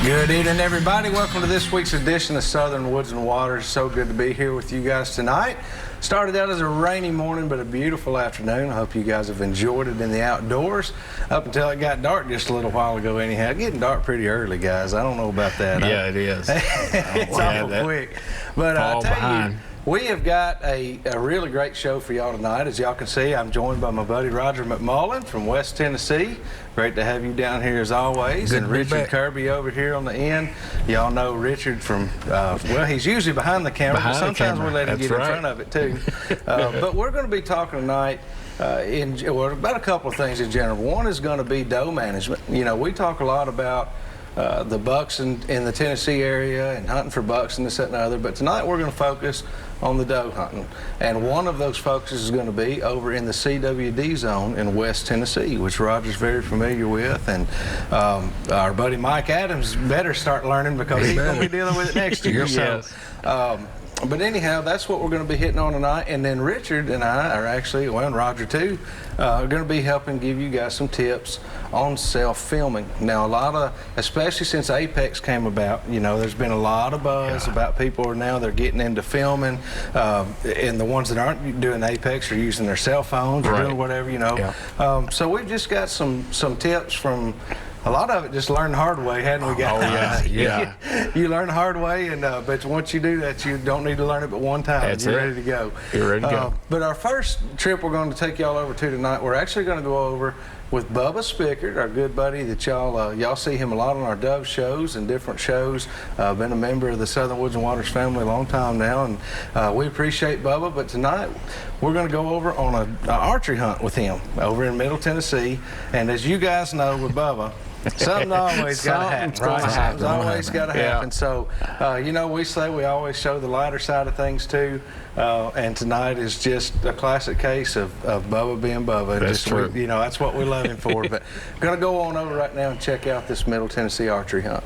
Good evening, everybody. Welcome to this week's edition of Southern Woods and Waters. So good to be here with you guys tonight. Started out as a rainy morning, but a beautiful afternoon. I hope you guys have enjoyed it in the outdoors up until it got dark just a little while ago anyhow. Getting dark pretty early, guys. I don't know about that. Yeah, it is. It's awful quick. But I'll tell you, we have got a really great show for y'all tonight. As y'all can see, I'm joined by my buddy Roger McMullen from West Tennessee. Great to have you down here as always. Good and Richard Kirby over here on the end. Y'all know Richard from, well, he's usually behind the camera, but sometimes we let him get in front of it too. But we're going to be talking tonight about a couple of things in general. One is going to be doe management. You know, we talk a lot about the bucks in the Tennessee area and hunting for bucks and this, that, and the other. But tonight we're going to focus on the doe hunting. And one of those focuses is going to be over in the CWD zone in West Tennessee, which Roger's very familiar with. And our buddy Mike Adams better start learning because he's going to be dealing with it next year. Yes. But anyhow, that's what we're going to be hitting on tonight. And then Richard and I are actually, well, and Roger too, are going to be helping give you guys some tips on self-filming. Now, a lot of, especially since Apex came about, you know, there's been a lot of buzz about people they're getting into filming, and the ones that aren't doing Apex are using their cell phones or doing whatever, you know. So we've just got some tips from. A lot of it just learned the hard way, hadn't we, guys? Oh, yeah. You learn the hard way, and but once you do that, you don't need to learn it but one time. That's You're ready to go. You're ready to go. But our first trip we're going to take y'all over to tonight, we're actually going to go over with Bubba Spickard, our good buddy that y'all see him a lot on our dove shows and different shows. Been a member of the Southern Woods and Waters family a long time now, and we appreciate Bubba. But tonight we're going to go over on an archery hunt with him over in Middle Tennessee. And as you guys know with Bubba, something always got to happen, right? Something's always got to happen. So, you know, we say we always show the lighter side of things too. And tonight is just a classic case of Bubba being Bubba. That's true. You know, that's what we love him for. But I'm going to go on over right now and check out this Middle Tennessee archery hunt.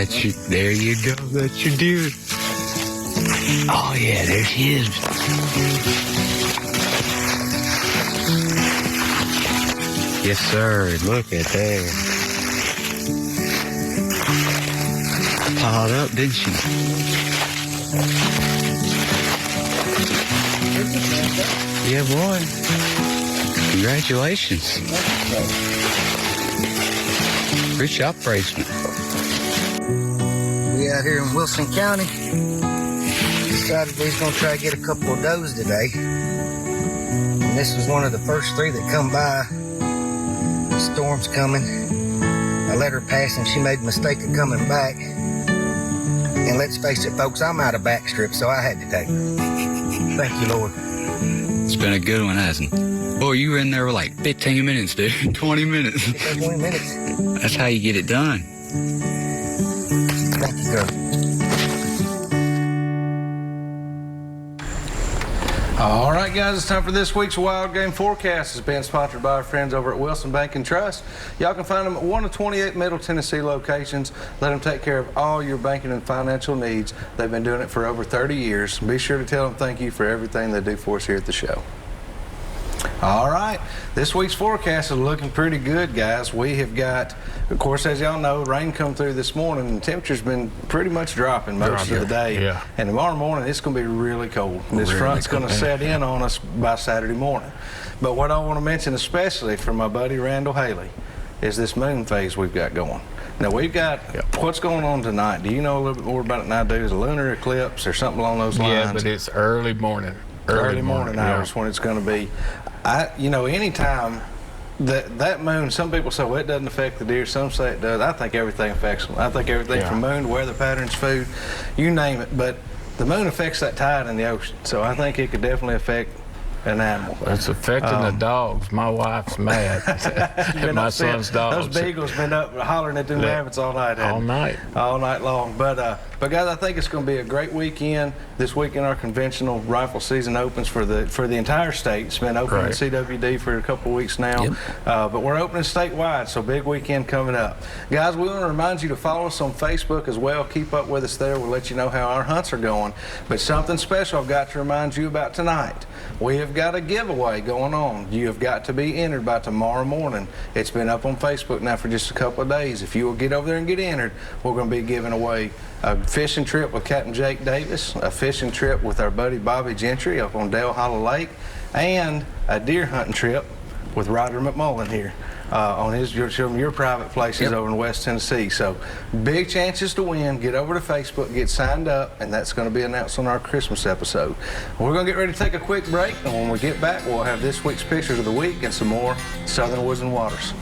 That's you. There you go. That's your deer. Oh, yeah, there she is. Yes, sir. Look at that. Piled up, didn't she? Yeah, boy. Congratulations. Good shot placement. We out here in Wilson County. Decided we was going to try to get a couple of does today. And this was one of the first 3 that come by. The storm's coming. I let her pass and she made the mistake of coming back. And let's face it, folks, I'm out of backstrip, so I had to take her. Thank you, Lord. It's been a good one, hasn't it? Boy, you were in there for like 15 minutes, dude. 20 minutes. 20 minutes. That's how you get it done. Thank you, girl. All right, guys, it's time for this week's Wild Game Forecast. It's been sponsored by our friends over at Wilson Bank and Trust. Y'all can find them at one of 28 Middle Tennessee locations. Let them take care of all your banking and financial needs. They've been doing it for over 30 years. Be sure to tell them thank you for everything they do for us here at the show. All right, this week's forecast is looking pretty good, guys. We have got, of course, as y'all know, rain come through this morning, and the temperature's been pretty much dropping most of the day. Yeah. And tomorrow morning, it's going to be really cold. This front's going to set in on us by Saturday morning. But what I want to mention, especially for my buddy Randall Haley, is this moon phase we've got going. Now, we've got what's going on tonight. Do you know a little bit more about it than I do? Is a lunar eclipse or something along those lines? Yeah, but it's early morning. Early morning hours when it's going to be. You know, anytime that moon, some people say, well, it doesn't affect the deer. Some say it does. I think everything affects them. I think everything from moon to weather patterns, food, you name it. But the moon affects that tide in the ocean. So I think it could definitely affect an animal. It's affecting the dogs. My wife's mad. My son's dogs. Those beagles been up hollering at them rabbits all night. All night long. But guys, I think it's going to be a great weekend. This weekend, our conventional rifle season opens for the entire state. It's been open in CWD for a couple of weeks now. But we're opening statewide, so big weekend coming up. Guys, we want to remind you to follow us on Facebook as well. Keep up with us there. We'll let you know how our hunts are going. But something special I've got to remind you about tonight. We have got a giveaway going on. You have got to be entered by tomorrow morning. It's been up on Facebook now for just a couple of days. If you will get over there and get entered, we're going to be giving away a fishing trip with Captain Jake Davis, a fishing trip with our buddy Bobby Gentry up on Dale Hollow Lake, and a deer hunting trip with Ryder McMullen here on your private places over in West Tennessee. So big chances to win. Get over to Facebook, get signed up, and that's going to be announced on our Christmas episode. We're going to get ready to take a quick break, and when we get back, we'll have this week's pictures of the week and some more Southern Woods and Waters.